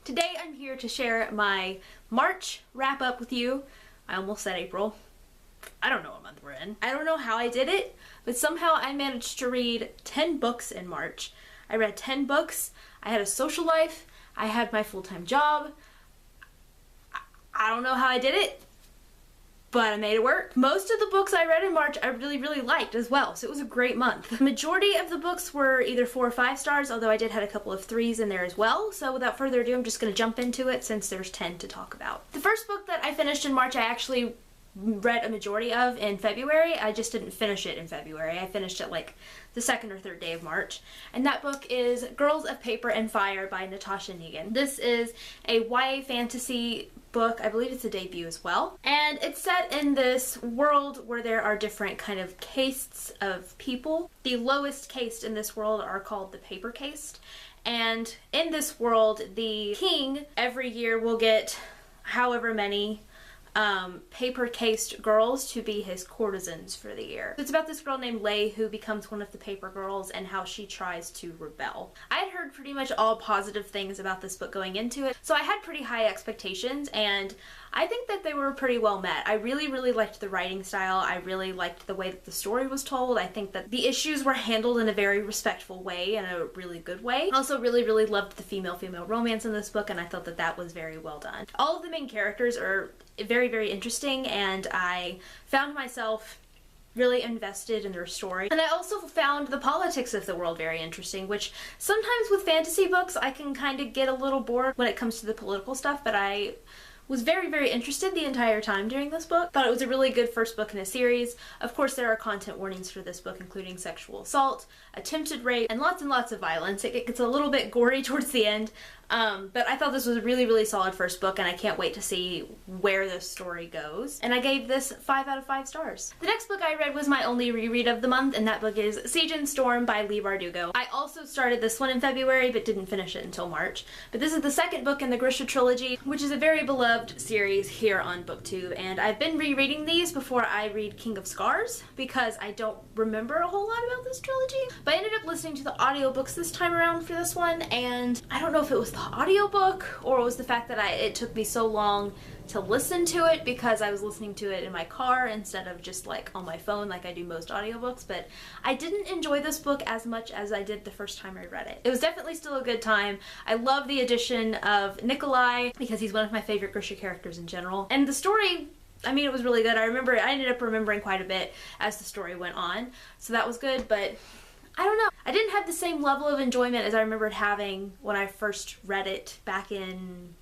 Today I'm here to share my March wrap up with you. I almost said April. I don't know what month we're in. I don't know how I did it, but somehow I managed to read 10 books in March. I read 10 books. I had a social life. I had my full-time job. I don't know how I did it, but I made it work. Most of the books I read in March I really liked as well, so it was a great month. The majority of the books were either 4 or 5 stars, although I did have a couple of 3s in there as well, so without further ado I'm just going to jump into it since there's 10 to talk about. The first book that I finished in March I actually read a majority of in February. I just didn't finish it in February. I finished it like the 2nd or 3rd day of March. And that book is Girls of Paper and Fire by Natasha Negan. This is a YA fantasy book. I believe it's a debut as well. And it's set in this world where there are different kind of castes of people. The lowest caste in this world are called the paper caste. And in this world, the king every year will get however many paper-cased girls to be his courtesans for the year. So it's about this girl named Lei who becomes one of the paper girls and how she tries to rebel. I had heard pretty much all positive things about this book going into it, so I had pretty high expectations and I think that they were pretty well met. I really liked the writing style. I really liked the way that the story was told. I think that the issues were handled in a very respectful way and a really good way. I also really loved the female-female romance in this book and I thought that that was very well done. All of the main characters are very interesting and I found myself really invested in their story. And I also found the politics of the world very interesting, which sometimes with fantasy books I can kind of get a little bored when it comes to the political stuff, but I was very interested the entire time during this book. Thought it was a really good first book in a series. Of course there are content warnings for this book including sexual assault, attempted rape, and lots of violence. It gets a little bit gory towards the end, but I thought this was a really solid first book and I can't wait to see where this story goes. And I gave this 5 out of 5 stars. The next book I read was my only reread of the month and that book is Siege and Storm by Leigh Bardugo. I also started this one in February but didn't finish it until March. But this is the second book in the Grisha trilogy, which is a very beloved series here on BookTube, and I've been rereading these before I read King of Scars because I don't remember a whole lot about this trilogy. But I ended up listening to the audiobooks this time around for this one, and I don't know if it was the audiobook or it was the fact that it took me so long to listen to it because I was listening to it in my car instead of just like on my phone like I do most audiobooks, but I didn't enjoy this book as much as I did the first time I read it. It was definitely still a good time. I love the addition of Nikolai because he's one of my favorite Grisha characters in general. And the story, I mean, it was really good. I ended up remembering quite a bit as the story went on, so that was good, but I don't know. I didn't have the same level of enjoyment as I remembered having when I first read it back in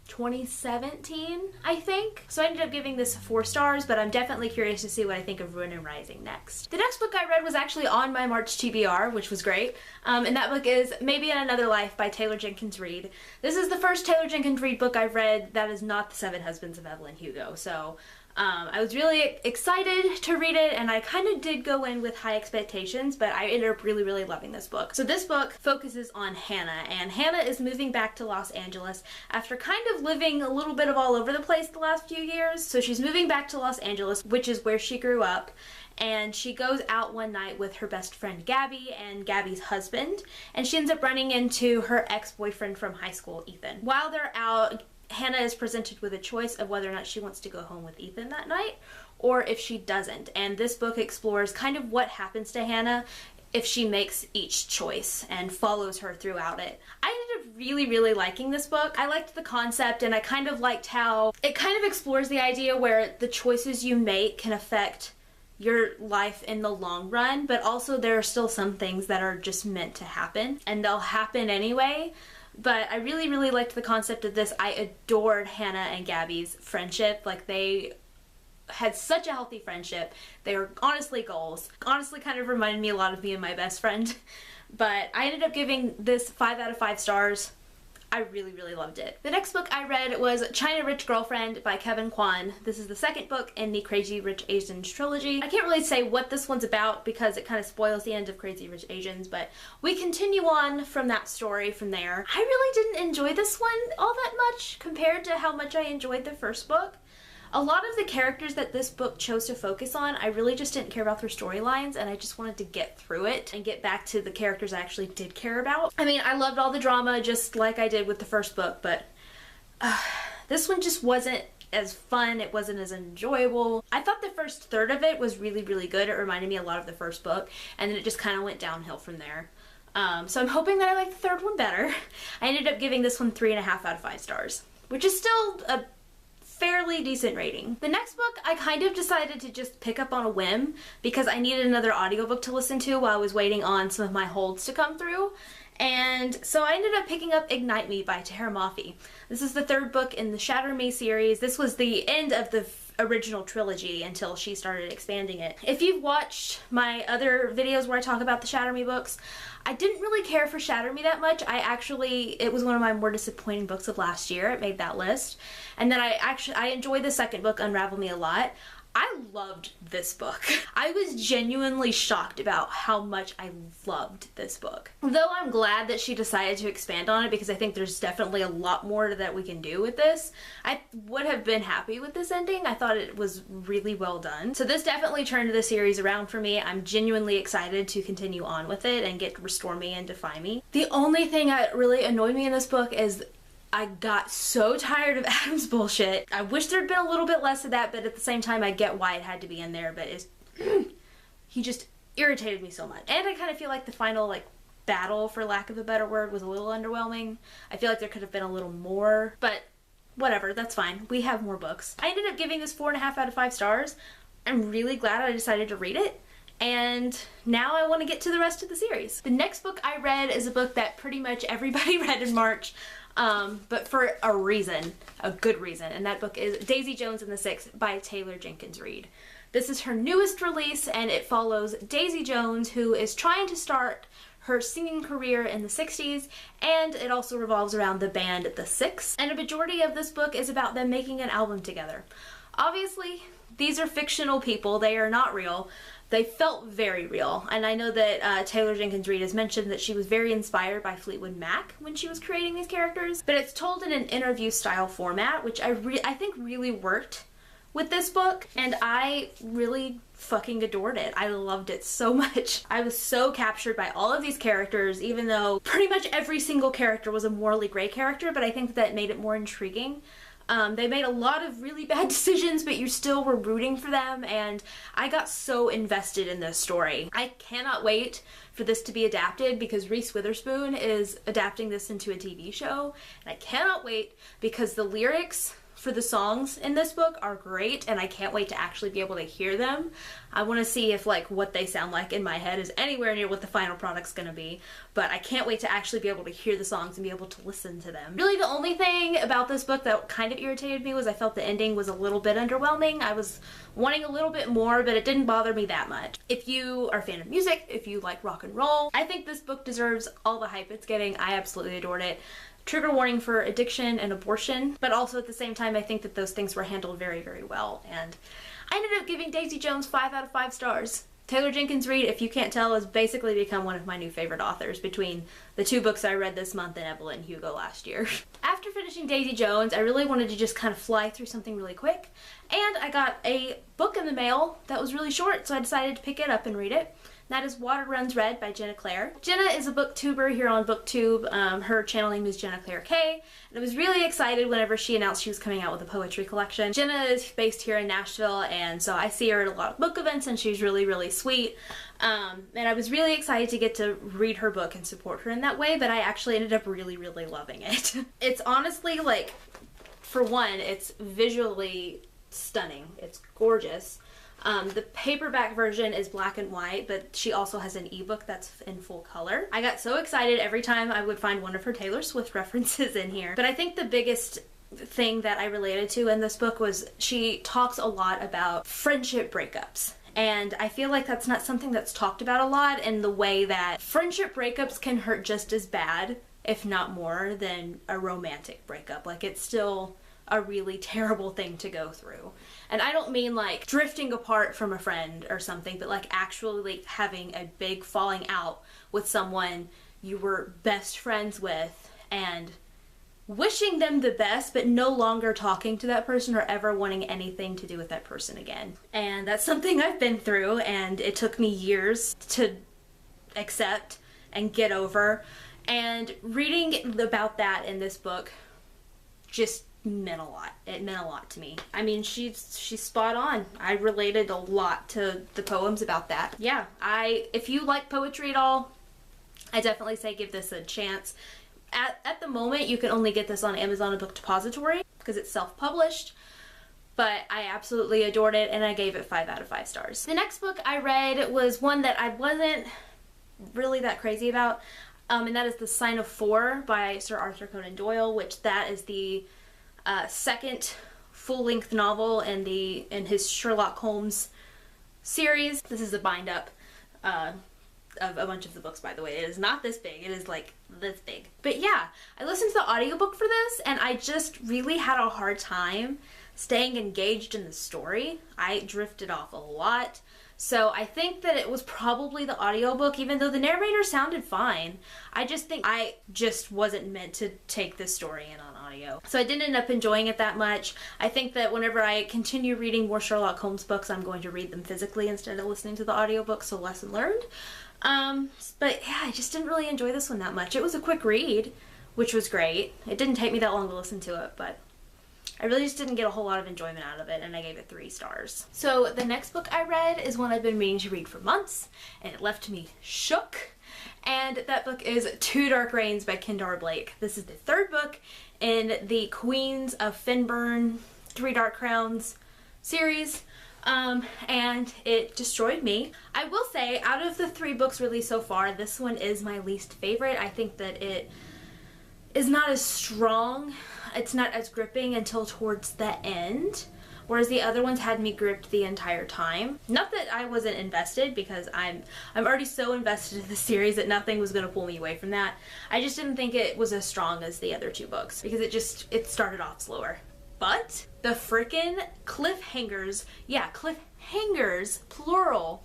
2017, I think. So I ended up giving this 4 stars, but I'm definitely curious to see what I think of Ruin and Rising next. The next book I read was actually on my March TBR, which was great, and that book is Maybe in Another Life by Taylor Jenkins Reid. This is the first Taylor Jenkins Reid book I've read that is not The Seven Husbands of Evelyn Hugo, so I was really excited to read it and I kind of did go in with high expectations, but I ended up really loving this book. So this book focuses on Hannah, and Hannah is moving back to Los Angeles after kind of living a little bit of all over the place the last few years. So she's moving back to Los Angeles, which is where she grew up, and she goes out one night with her best friend Gabby and Gabby's husband, and she ends up running into her ex-boyfriend from high school, Ethan. While they're out, Hannah is presented with a choice of whether or not she wants to go home with Ethan that night or if she doesn't, and this book explores kind of what happens to Hannah if she makes each choice and follows her throughout it. I ended up really liking this book. I liked the concept and I kind of liked how it kind of explores the idea where the choices you make can affect your life in the long run, but also there are still some things that are just meant to happen and they'll happen anyway. But I really liked the concept of this. I adored Hannah and Gabby's friendship. Like, they had such a healthy friendship. They were honestly goals. Honestly kind of reminded me a lot of me and my best friend. But I ended up giving this 5 out of 5 stars. I really loved it. The next book I read was China Rich Girlfriend by Kevin Kwan. This is the second book in the Crazy Rich Asians trilogy. I can't really say what this one's about because it kind of spoils the end of Crazy Rich Asians, but we continue on from that story from there. I really didn't enjoy this one all that much compared to how much I enjoyed the first book. A lot of the characters that this book chose to focus on, I really just didn't care about their storylines, and I just wanted to get through it and get back to the characters I actually did care about. I mean, I loved all the drama just like I did with the first book, but this one just wasn't as fun. It wasn't as enjoyable. I thought the first third of it was really, really good. It reminded me a lot of the first book, and then it just kind of went downhill from there. So I'm hoping that I like the third one better. I ended up giving this one 3.5 out of 5 stars, which is still a fairly decent rating. The next book I kind of decided to just pick up on a whim because I needed another audiobook to listen to while I was waiting on some of my holds to come through. And so I ended up picking up Ignite Me by Tahereh Mafi. This is the third book in the Shatter Me series. This was the end of the original trilogy until she started expanding it. If you've watched my other videos where I talk about the Shatter Me books, I didn't really care for Shatter Me that much. It was one of my more disappointing books of last year. It made that list. And then I enjoyed the second book, Unravel Me, a lot. I loved this book. I was genuinely shocked about how much I loved this book. Though I'm glad that she decided to expand on it because I think there's definitely a lot more that we can do with this. I would have been happy with this ending. I thought it was really well done. So this definitely turned the series around for me. I'm genuinely excited to continue on with it and get Restore Me and Defy Me. The only thing that really annoyed me in this book is I got so tired of Adam's bullshit. I wish there'd been a little bit less of that, but at the same time I get why it had to be in there, but he just irritated me so much. And I kind of feel like the final battle, for lack of a better word, was a little underwhelming. I feel like there could have been a little more, but whatever, that's fine. We have more books. I ended up giving this 4.5 out of 5 stars. I'm really glad I decided to read it. And now I want to get to the rest of the series. The next book I read is a book that pretty much everybody read in March. But for a reason, a good reason, and that book is Daisy Jones and the Six by Taylor Jenkins Reid. This is her newest release, and it follows Daisy Jones, who is trying to start her singing career in the 60s, and it also revolves around the band The Six. And a majority of this book is about them making an album together. Obviously, these are fictional people, they are not real. They felt very real, and I know that Taylor Jenkins Reid has mentioned that she was very inspired by Fleetwood Mac when she was creating these characters, but it's told in an interview style format, which I think really worked with this book, and I really fucking adored it. I loved it so much. I was so captured by all of these characters, even though pretty much every single character was a morally gray character, but I think that made it more intriguing. They made a lot of really bad decisions, but you still were rooting for them, and I got so invested in this story. I cannot wait for this to be adapted because Reese Witherspoon is adapting this into a TV show, and I cannot wait because the lyrics for the songs in this book are great, and I can't wait to actually be able to hear them. I want to see if what they sound like in my head is anywhere near what the final product's gonna be, but I can't wait to actually be able to hear the songs and be able to listen to them. Really the only thing about this book that kind of irritated me was I felt the ending was a little bit underwhelming. I was wanting a little bit more, but it didn't bother me that much. If you are a fan of music, if you like rock and roll, I think this book deserves all the hype it's getting. I absolutely adored it. Trigger warning for addiction and abortion, but also at the same time I think that those things were handled very, very well, and I ended up giving Daisy Jones 5 out of 5 stars. Taylor Jenkins Reid, if you can't tell, has basically become one of my new favorite authors between the 2 books I read this month and Evelyn Hugo last year. After finishing Daisy Jones, I really wanted to just kind of fly through something really quick, and I got a book in the mail that was really short, so I decided to pick it up and read it. That is Water Runs Red by Jenna Claire. Jenna is a booktuber here on BookTube. Her channel name is Jenna Claire K. And I was really excited whenever she announced she was coming out with a poetry collection. Jenna is based here in Nashville, and so I see her at a lot of book events, and she's really, really sweet. And I was really excited to get to read her book and support her in that way, but I actually ended up really, really loving it. It's honestly, for one, it's visually stunning. It's gorgeous. The paperback version is black and white, but she also has an ebook that's in full color. I got so excited every time I would find one of her Taylor Swift references in here. But I think the biggest thing that I related to in this book was she talks a lot about friendship breakups. And I feel like that's not something that's talked about a lot, in the way that friendship breakups can hurt just as bad, if not more, than a romantic breakup. It's still a really terrible thing to go through. And I don't mean drifting apart from a friend or something, but actually having a big falling out with someone you were best friends with, and wishing them the best, but no longer talking to that person or ever wanting anything to do with that person again. And that's something I've been through, and it took me years to accept and get over. And reading about that in this book just meant a lot. It meant a lot to me. I mean, she's spot on. I related a lot to the poems about that. Yeah, if you like poetry at all, I definitely say give this a chance. At the moment, you can only get this on Amazon and Book Depository because it's self-published, but I absolutely adored it, and I gave it 5 out of 5 stars. The next book I read was one that I wasn't really that crazy about, and that is The Sign of Four by Sir Arthur Conan Doyle, which that is the second full-length novel in his Sherlock Holmes series. This is a bind-up of a bunch of the books, by the way. It is not this big. It is like this big. But yeah, I listened to the audiobook for this, and I just really had a hard time staying engaged in the story. I drifted off a lot. So I think that it was probably the audiobook, even though the narrator sounded fine. I just think I just wasn't meant to take this story in on audio. So I didn't end up enjoying it that much. I think that whenever I continue reading more Sherlock Holmes books, I'm going to read them physically instead of listening to the audiobook, so lesson learned. But yeah, I just didn't really enjoy this one that much. It was a quick read, which was great. It didn't take me that long to listen to it, but I really just didn't get a whole lot of enjoyment out of it, and I gave it 3 stars. So the next book I read is one I've been meaning to read for months, and it left me shook. And that book is Two Dark Reins by Kendare Blake. This is the 3rd book in the Queens of Finburn, Three Dark Crowns series. And it destroyed me. I will say, out of the 3 books released so far, this one is my least favorite. I think that it is not as strong, it's not as gripping until towards the end, whereas the other ones had me gripped the entire time. Not that I wasn't invested, because I'm already so invested in the series that nothing was going to pull me away from that. I just didn't think it was as strong as the other 2 books, because it started off slower. But the frickin' cliffhangers, yeah, cliffhangers, plural,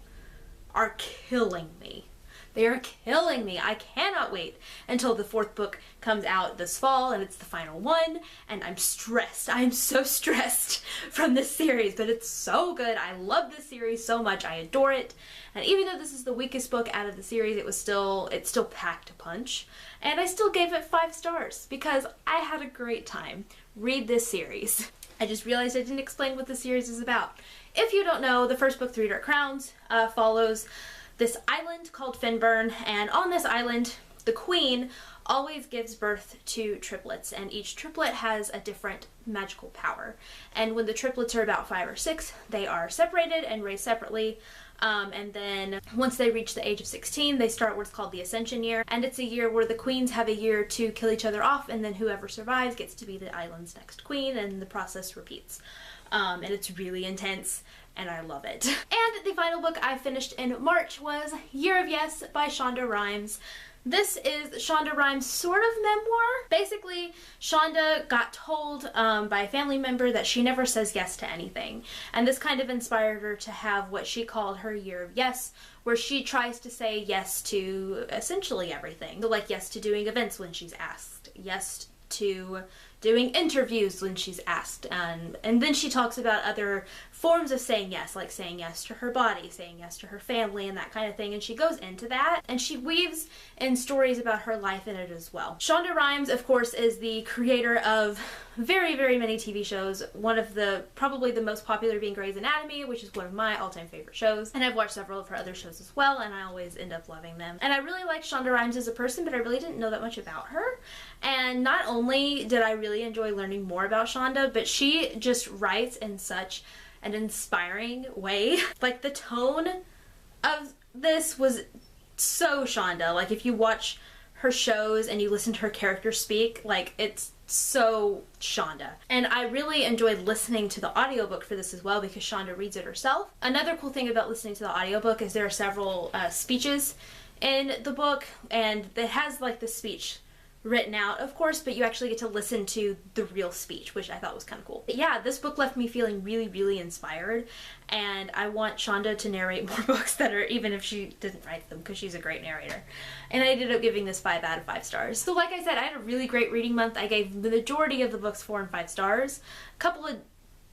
are killing me. They are killing me. I cannot wait until the 4th book comes out this fall and it's the final one, and I'm stressed. I'm so stressed from this series, but it's so good. I love this series so much. I adore it. And even though this is the weakest book out of the series, it still packed a punch. And I still gave it 5 stars because I had a great time. Read this series. I just realized I didn't explain what the series is about. If you don't know, the first book, Three Dark Crowns, follows this island called Finburn, and on this island, the queen always gives birth to triplets, and each triplet has a different magical power. And when the triplets are about 5 or 6, they are separated and raised separately. And then once they reach the age of 16, they start what's called the Ascension Year, and it's a year where the queens have a year to kill each other off, and then whoever survives gets to be the island's next queen, and the process repeats. And it's really intense, and I love it. And the final book I finished in March was Year of Yes by Shonda Rhimes. This is Shonda Rhimes' sort of memoir. Basically, Shonda got told by a family member that she never says yes to anything. And this kind of inspired her to have what she called her Year of Yes, where she tries to say yes to essentially everything. So, like, yes to doing events when she's asked, yes to doing interviews when she's asked, and then she talks about other forms of saying yes, like saying yes to her body, saying yes to her family, and that kind of thing, and she goes into that, and she weaves in stories about her life in it as well. Shonda Rhimes, of course, is the creator of very, very many TV shows, one of the, probably the most popular being Grey's Anatomy, which is one of my all-time favorite shows, and I've watched several of her other shows as well, and I always end up loving them. And I really like Shonda Rhimes as a person, but I really didn't know that much about her, and not only did I really enjoy learning more about Shonda, but she just writes in such an inspiring way. Like, the tone of this was so Shonda. Like, if you watch her shows and you listen to her characters speak, like, it's so Shonda. And I really enjoyed listening to the audiobook for this as well, because Shonda reads it herself. Another cool thing about listening to the audiobook is there are several speeches in the book, and it has like the speech written out, of course, but you actually get to listen to the real speech, which I thought was kind of cool. But yeah, this book left me feeling really, really inspired, and I want Shonda to narrate more books that are, even if she didn't write them, because she's a great narrator. And I ended up giving this 5 out of 5 stars. So like I said, I had a really great reading month. I gave the majority of the books 4 and 5 stars. A couple of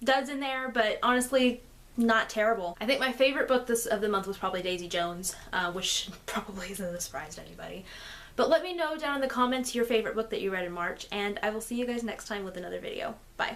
duds in there, but honestly, not terrible. I think my favorite book of the month was probably Daisy Jones, which probably isn't a surprise to anybody. But let me know down in the comments your favorite book that you read in March, and I will see you guys next time with another video. Bye.